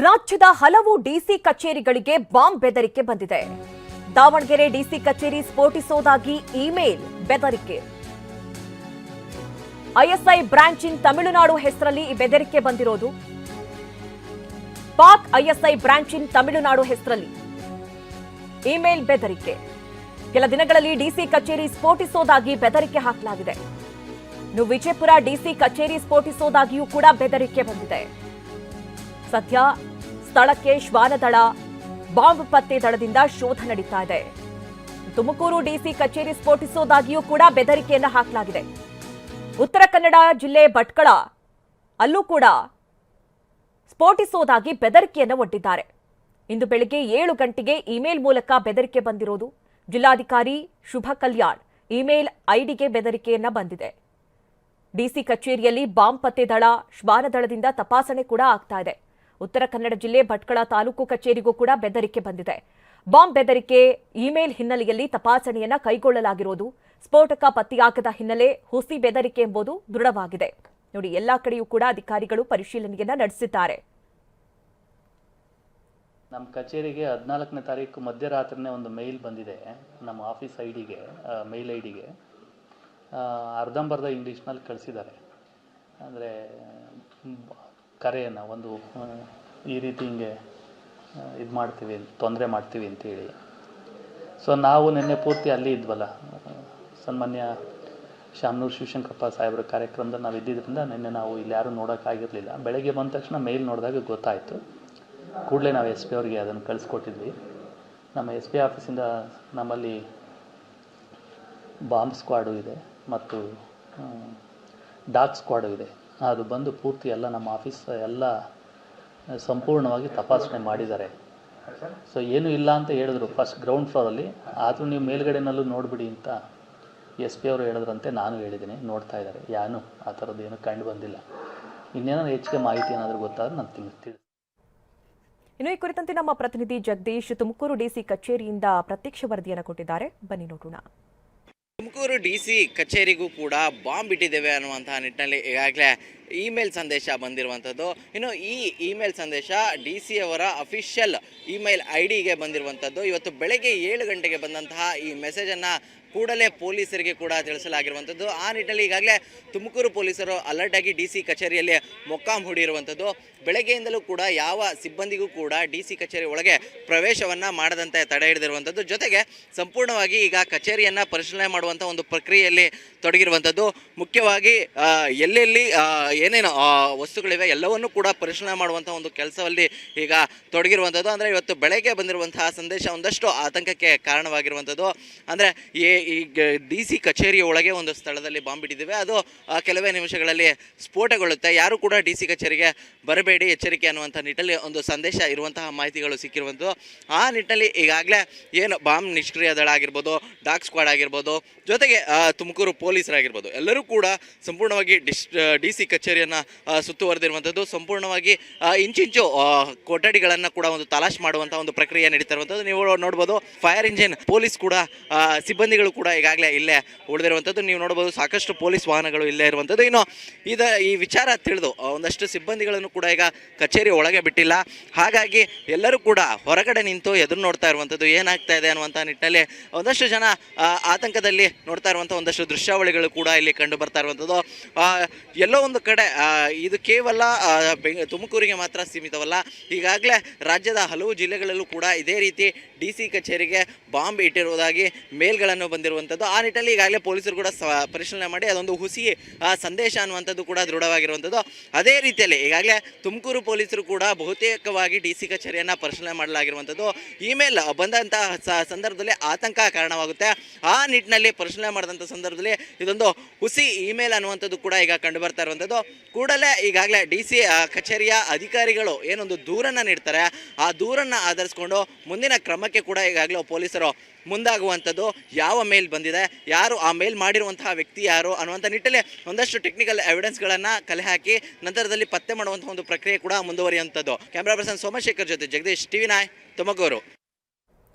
ರಾಜ್ಯದ ಹಲವು ಡಿಸಿ ಕಚೇರಿಗಳಿಗೆ ಬಾಂಬ್ ಬೆದರಿಕೆ ಬಂದಿದೆ. ದಾವಣಗೆರೆ ಡಿಸಿ ಕಚೇರಿ ಸ್ಫೋಟಿಸೋದಾಗಿ ಇಮೇಲ್ ಬೆದರಿಕೆ. ಐಎಸ್ಐ ಬ್ರಾಂಚ್ ಇನ್ ತಮಿಳುನಾಡು ಹೆಸರಲ್ಲಿ ಈ ಬೆದರಿಕೆ ಬಂದಿರೋದು. ಪಾಕ್ ಐಎಸ್ಐ ಬ್ರಾಂಚ್ ಇನ್ ತಮಿಳುನಾಡು ಹೆಸರಲ್ಲಿ ಇಮೇಲ್ ಬೆದರಿಕೆ. ಕೆಲ ದಿನಗಳಲ್ಲಿ ಡಿಸಿ ಕಚೇರಿ ಸ್ಫೋಟಿಸೋದಾಗಿ ಬೆದರಿಕೆ ಹಾಕಲಾಗಿದೆ. ಇನ್ನು ವಿಜಯಪುರ ಡಿಸಿ ಕಚೇರಿ ಸ್ಫೋಟಿಸೋದಾಗಿಯೂ ಕೂಡ ಬೆದರಿಕೆ ಬಂದಿದೆ. ಸದ್ಯ ಸ್ಥಳಕ್ಕೆ ಶ್ವಾನದಳ, ಬಾಂಬ್ ಪತ್ತೆ ದಳದಿಂದ ಶೋಧ ನಡೀತಾ ಇದೆ. ತುಮಕೂರು ಡಿಸಿ ಕಚೇರಿ ಸ್ಫೋಟಿಸೋದಾಗಿಯೂ ಕೂಡ ಬೆದರಿಕೆಯನ್ನು ಹಾಕಲಾಗಿದೆ. ಉತ್ತರ ಕನ್ನಡ ಜಿಲ್ಲೆ ಭಟ್ಕಳ ಅಲ್ಲೂ ಕೂಡ ಸ್ಫೋಟಿಸೋದಾಗಿ ಬೆದರಿಕೆಯನ್ನು ಒಡ್ಡಿದ್ದಾರೆ. ಇಂದು ಬೆಳಗ್ಗೆ 7 ಗಂಟೆಗೆ ಇಮೇಲ್ ಮೂಲಕ ಬೆದರಿಕೆ ಬಂದಿರೋದು. ಜಿಲ್ಲಾಧಿಕಾರಿ ಶುಭ ಕಲ್ಯಾಣ್ ಇಮೇಲ್ ಐಡಿಗೆ ಬೆದರಿಕೆಯನ್ನ ಬಂದಿದೆ. ಡಿಸಿ ಕಚೇರಿಯಲ್ಲಿ ಬಾಂಬ್ ಪತ್ತೆ ದಳ, ಶ್ವಾನದಳದಿಂದ ತಪಾಸಣೆ ಕೂಡ ಆಗ್ತಾ ಇದೆ. ಉತ್ತರ ಕನ್ನಡ ಜಿಲ್ಲೆ ಭಟ್ಕಳ ತಾಲೂಕು ಕಚೇರಿಗೂ ಕೂಡ ಬೆದರಿಕೆ ಬಂದಿದೆ. ಬಾಂಬ್ ಬೆದರಿಕೆ ಇಮೇಲ್ ಹಿನ್ನೆಲೆಯಲ್ಲಿ ತಪಾಸಣೆಯನ್ನ ಕೈಗೊಳ್ಳಲಾಗಿರೋದು. ಸ್ಫೋಟಕ ಪತ್ತೆಯಾಗದ ಹಿನ್ನೆಲೆ ಹುಸಿ ಬೆದರಿಕೆ ಎಂಬುದು ದೃಢವಾಗಿದೆ. ನೋಡಿ, ಎಲ್ಲಾ ಕಡೆಯೂ ಕೂಡ ಅಧಿಕಾರಿಗಳು ಪರಿಶೀಲನೆಯನ್ನ ನಡೆಸಿದ್ದಾರೆ. ನಮ್ಮ ಕಚೇರಿಗೆ 14ನೇ ತಾರೀಕು ಮಧ್ಯರಾತ್ರಿನೇ ಒಂದು ಮೇಲ್ ಬಂದಿದೆ. ನಮ್ಮ ಆಫೀಸ್ ಐಡಿಗೆ, ಮೇಲ್ ಐಡಿಗೆ ಅರ್ಧಂಬರ್ಧ ಇಂಗ್ಲೀಷ್ನಲ್ಲಿ ಕಳಿಸಿದ್ದಾರೆ. ಅಂದರೆ ಕರೆಯನ್ನು ಒಂದು ಈ ರೀತಿ ಹಿಂಗೆ ಇದು ಮಾಡ್ತೀವಿ, ತೊಂದರೆ ಮಾಡ್ತೀವಿ ಅಂತೇಳಿ. ಸೊ ನಾವು ನಿನ್ನೆ ಪೂರ್ತಿ ಅಲ್ಲಿ ಇದ್ವಲ್ಲ, ಸನ್ಮಾನ್ಯ ಶಾಮನೂರು ಶಿವಶಂಕರಪ್ಪ ಸಾಹೇಬ್ರ ಕಾರ್ಯಕ್ರಮದಲ್ಲಿ ನಾವು ಇದ್ದಿದ್ದರಿಂದ ನಿನ್ನೆ ನಾವು ಇಲ್ಲಿ ಯಾರೂ ನೋಡೋಕ್ಕಾಗಿರಲಿಲ್ಲ. ಬೆಳಗ್ಗೆ ಬಂದ ತಕ್ಷಣ ಮೇಲ್ ನೋಡಿದಾಗ ಗೊತ್ತಾಯಿತು. ಕೂಡಲೇ ನಾವು ಎಸ್ ಪಿ ಅವರಿಗೆ ಅದನ್ನು ಕಳಿಸ್ಕೊಟ್ಟಿದ್ವಿ. ನಮ್ಮ ಎಸ್ ಪಿ ಆಫೀಸಿಂದ ನಮ್ಮಲ್ಲಿ ಬಾಂಬ್ ಸ್ಕ್ವಾಡು ಇದೆ ಮತ್ತು ಡಾಗ್ ಸ್ಕ್ವಾಡು ಇದೆ. ಅದು ಬಂದು ಪೂರ್ತಿ ಎಲ್ಲ ನಮ್ಮ ಆಫೀಸ್ ಎಲ್ಲ ಸಂಪೂರ್ಣವಾಗಿ ತಪಾಸಣೆ ಮಾಡಿದ್ದಾರೆ. ಸೊ ಏನೂ ಇಲ್ಲ ಅಂತ ಹೇಳಿದ್ರು ಫಸ್ಟ್ ಗ್ರೌಂಡ್ ಫ್ಲೋರಲ್ಲಿ. ಆದರೂ ನೀವು ಮೇಲ್ಗಡೆನಲ್ಲೂ ನೋಡಿಬಿಡಿ ಅಂತ ಎಸ್ ಪಿ ಅವರು ಹೇಳಿದ್ರಂತೆ ನಾನು ಹೇಳಿದ್ದೀನಿ. ನೋಡ್ತಾ ಇದ್ದಾರೆ. ಯಾನು ಆ ಥರದ್ದು ಏನೂ ಕಂಡು ಬಂದಿಲ್ಲ. ಇನ್ನೇನಾದ್ರು ಹೆಚ್ಚಿಗೆ ಮಾಹಿತಿ ಏನಾದರೂ ಗೊತ್ತಾದ್ರೆ ನಾನು ತಿಳಿಸ್ತೀನಿ. ಇನ್ನು ಈ ಕುರಿತಂತೆ ನಮ್ಮ ಪ್ರತಿನಿಧಿ ಜಗದೀಶ್ ತುಮಕೂರು ಡಿಸಿ ಕಚೇರಿಯಿಂದ ಪ್ರತ್ಯಕ್ಷ ವರದಿಯನ್ನು ಕೊಟ್ಟಿದ್ದಾರೆ. ಬನ್ನಿ ನೋಡೋಣ. ತುಮಕೂರು ಡಿಸಿ ಕಚೇರಿಗೂ ಕೂಡ ಬಾಂಬ್ ಇಟ್ಟಿದ್ದೇವೆ ಅನ್ನುವಂತಹ ನಿಟ್ಟಿನಲ್ಲಿ ಈಗಾಗಲೇ ಇಮೇಲ್ ಸಂದೇಶ ಬಂದಿರುವಂಥದ್ದು. ಇನ್ನು ಈ ಇಮೇಲ್ ಸಂದೇಶ ಡಿಸಿ ಅವರ ಅಫಿಷಿಯಲ್ ಇಮೇಲ್ ಐಡಿಗೆ ಬಂದಿರುವಂಥದ್ದು. ಇವತ್ತು ಬೆಳಗ್ಗೆ 7 ಗಂಟೆಗೆ ಬಂದಂತಹ ಈ ಮೆಸೇಜನ್ನು ಕೂಡಲೇ ಪೊಲೀಸರಿಗೆ ಕೂಡ ತಿಳಿಸಲಾಗಿರುವಂಥದ್ದು. ಆ ನಿಟ್ಟಿನಲ್ಲಿ ಈಗಾಗಲೇ ತುಮಕೂರು ಪೊಲೀಸರು ಅಲರ್ಟ್ ಆಗಿ ಡಿಸಿ ಕಚೇರಿಯಲ್ಲಿ ಮೊಕ್ಕಾಂ ಹೂಡಿರುವಂಥದ್ದು. ಬೆಳಗ್ಗೆಯಿಂದಲೂ ಕೂಡ ಯಾವ ಸಿಬ್ಬಂದಿಗೂ ಕೂಡ ಡಿಸಿ ಕಚೇರಿ ಒಳಗೆ ಪ್ರವೇಶವನ್ನು ಮಾಡದಂತೆ ತಡೆ ಹಿಡಿದಿರುವಂಥದ್ದು. ಜೊತೆಗೆ ಸಂಪೂರ್ಣವಾಗಿ ಈಗ ಕಚೇರಿಯನ್ನು ಪರಿಶೀಲನೆ ಮಾಡುವಂಥ ಒಂದು ಪ್ರಕ್ರಿಯೆಯಲ್ಲಿ ತೊಡಗಿರುವಂಥದ್ದು. ಮುಖ್ಯವಾಗಿ ಎಲ್ಲೆಲ್ಲಿ ಏನೇನು ವಸ್ತುಗಳಿವೆ ಎಲ್ಲವನ್ನೂ ಕೂಡ ಪರಿಶೀಲನೆ ಮಾಡುವಂಥ ಒಂದು ಕೆಲಸದಲ್ಲಿ ಈಗ ತೊಡಗಿರುವಂಥದ್ದು. ಅಂದರೆ ಇವತ್ತು ಬೆಳಗ್ಗೆ ಬಂದಿರುವಂತಹ ಸಂದೇಶ ಒಂದಷ್ಟು ಆತಂಕಕ್ಕೆ ಕಾರಣವಾಗಿರುವಂಥದ್ದು. ಅಂದರೆ ಈಗ ಡಿಸಿ ಕಚೇರಿಯ ಒಳಗೆ ಒಂದು ಸ್ಥಳದಲ್ಲಿ ಬಾಂಬ್ ಇಟ್ಟಿದ್ದೇವೆ, ಅದು ಕೆಲವೇ ನಿಮಿಷಗಳಲ್ಲಿ ಸ್ಫೋಟಗೊಳ್ಳುತ್ತೆ, ಯಾರು ಕೂಡ ಡಿಸಿ ಕಚೇರಿಗೆ ಬರಬೇಡಿ, ಎಚ್ಚರಿಕೆ ಅನ್ನುವಂಥ ನಿಟ್ಟಲ್ಲಿ ಒಂದು ಸಂದೇಶ ಇರುವಂತಹ ಮಾಹಿತಿಗಳು ಸಿಕ್ಕಿರುವಂಥದ್ದು. ಆ ನಿಟ್ಟಿನಲ್ಲಿ ಈಗಾಗಲೇ ಏನು ಬಾಂಬ್ ನಿಷ್ಕ್ರಿಯ ದಳ ಆಗಿರ್ಬೋದು, ಡಾಗ್ ಸ್ಕ್ವಾಡ್ ಆಗಿರ್ಬೋದು, ಜೊತೆಗೆ ತುಮಕೂರು ಪೊಲೀಸರಾಗಿರ್ಬೋದು ಎಲ್ಲರೂ ಕೂಡ ಸಂಪೂರ್ಣವಾಗಿ ಡಿಸಿ ಕಚೇರಿಯನ್ನು ಸುತ್ತುವರೆದಿರುವಂಥದ್ದು. ಸಂಪೂರ್ಣವಾಗಿ ಇಂಚಿಂಚು ಕೊಠಡಿಗಳನ್ನು ಕೂಡ ಒಂದು ತಲಾಶ್ ಮಾಡುವಂಥ ಒಂದು ಪ್ರಕ್ರಿಯೆ ನಡೀತಾ ಇರುವಂಥದ್ದು. ನೀವು ನೋಡ್ಬೋದು, ಫೈರ್ ಇಂಜಿನ್, ಪೊಲೀಸ್ ಕೂಡ ಸಿಬ್ಬಂದಿಗಳು ಕೂಡ ಈಗಾಗಲೇ ಇಲ್ಲೇ ಉಳಿದಿರುವಂಥದ್ದು. ನೀವು ನೋಡ್ಬೋದು, ಸಾಕಷ್ಟು ಪೊಲೀಸ್ ವಾಹನಗಳು ಇಲ್ಲೇ ಇರುವಂಥದ್ದು. ಇನ್ನು ಈ ವಿಚಾರ ತಿಳಿದು ಒಂದಷ್ಟು ಸಿಬ್ಬಂದಿಗಳನ್ನು ಕೂಡ ಈಗ ಕಚೇರಿ ಒಳಗೆ ಬಿಟ್ಟಿಲ್ಲ. ಹಾಗಾಗಿ ಎಲ್ಲರೂ ಕೂಡ ಹೊರಗಡೆ ನಿಂತು ಎದುರು ನೋಡ್ತಾ ಇರುವಂಥದ್ದು, ಏನಾಗ್ತಾ ಇದೆ ಅನ್ನುವಂಥ ನಿಟ್ಟಿನಲ್ಲಿ ಒಂದಷ್ಟು ಜನ ಆತಂಕದಲ್ಲಿ ನೋಡ್ತಾ ಇರುವಂಥ ಒಂದಷ್ಟು ದೃಶ್ಯಾವಳಿಗಳು ಕೂಡ ಇಲ್ಲಿ ಕಂಡು ಬರ್ತಾ ಇರುವಂಥದ್ದು. ಎಲ್ಲೋ ಒಂದು ಕಡೆ ಇದು ಕೇವಲ ತುಮಕೂರಿಗೆ ಮಾತ್ರ ಸೀಮಿತವಲ್ಲ. ಈಗಾಗಲೇ ರಾಜ್ಯದ ಹಲವು ಜಿಲ್ಲೆಗಳಲ್ಲೂ ಕೂಡ ಇದೇ ರೀತಿ ಡಿಸಿ ಕಚೇರಿಗೆ ಬಾಂಬ್ ಇಟ್ಟಿರುವುದಾಗಿ ಮೇಲ್ಗಳನ್ನು ಬಂದಿರುವಂಥದ್ದು. ಆ ನಿಟ್ಟಿನಲ್ಲಿ ಈಗಾಗಲೇ ಪೊಲೀಸರು ಕೂಡ ಪರಿಶೀಲನೆ ಮಾಡಿ ಅದೊಂದು ಹುಸಿ ಸಂದೇಶ ಅನ್ನುವಂಥದ್ದು ಕೂಡ ದೃಢವಾಗಿರುವಂಥದ್ದು. ಅದೇ ರೀತಿಯಲ್ಲಿ ಈಗಾಗಲೇ ತುಮಕೂರು ಪೊಲೀಸರು ಕೂಡ ಬಹುತೇಕವಾಗಿ ಡಿಸಿ ಕಚೇರಿಯನ್ನು ಪರಿಶೀಲನೆ ಮಾಡಲಾಗಿರುವಂಥದ್ದು. ಇಮೇಲ್ ಬಂದಂತಹ ಸಂದರ್ಭದಲ್ಲಿ ಆತಂಕ ಕಾರಣವಾಗುತ್ತೆ. ಆ ನಿಟ್ಟಿನಲ್ಲಿ ಪರಿಶೀಲನೆ ಮಾಡಿದಂಥ ಸಂದರ್ಭದಲ್ಲಿ ಇದೊಂದು ಹುಸಿ ಇಮೇಲ್ ಅನ್ನುವಂಥದ್ದು ಕೂಡ ಈಗ ಕಂಡು ಬರ್ತಾ ಇರುವಂಥದ್ದು. ಕೂಡಲೇ ಈಗಾಗಲೇ ಡಿಸಿ ಕಚೇರಿಯ ಅಧಿಕಾರಿಗಳು ಏನೊಂದು ದೂರನ್ನು ನೀಡ್ತಾರೆ, ಆ ದೂರನ್ನು ಆಧರಿಸಿಕೊಂಡು ಮುಂದಿನ ಕ್ರಮಕ್ಕೆ ಕೂಡ ಈಗಾಗಲೇ ಪೊಲೀಸರು ಮುಂದಾಗುವಂಥದ್ದು. ಯಾವ ಮೇಲ್ ಬಂದಿದೆ, ಯಾರು ಆ ಮೇಲ್ ಮಾಡಿರುವಂತಹ ವ್ಯಕ್ತಿ ಯಾರು ಅನ್ನುವಂಥ ನಿಟ್ಟಲ್ಲಿ ಒಂದಷ್ಟು ಟೆಕ್ನಿಕಲ್ ಎವಿಡೆನ್ಸ್ಗಳನ್ನು ಕಲೆ ಹಾಕಿ ನಂತರದಲ್ಲಿ ಪತ್ತೆ ಮಾಡುವಂಥ ಒಂದು ಪ್ರಕ್ರಿಯೆ ಕೂಡ ಮುಂದುವರಿಯುವಂಥದ್ದು. ಕ್ಯಾಮ್ರಾ ಪರ್ಸನ್ ಸೋಮಶೇಖರ್ ಜೊತೆ ಜಗದೀಶ್, TV9 ತುಮಕೂರು.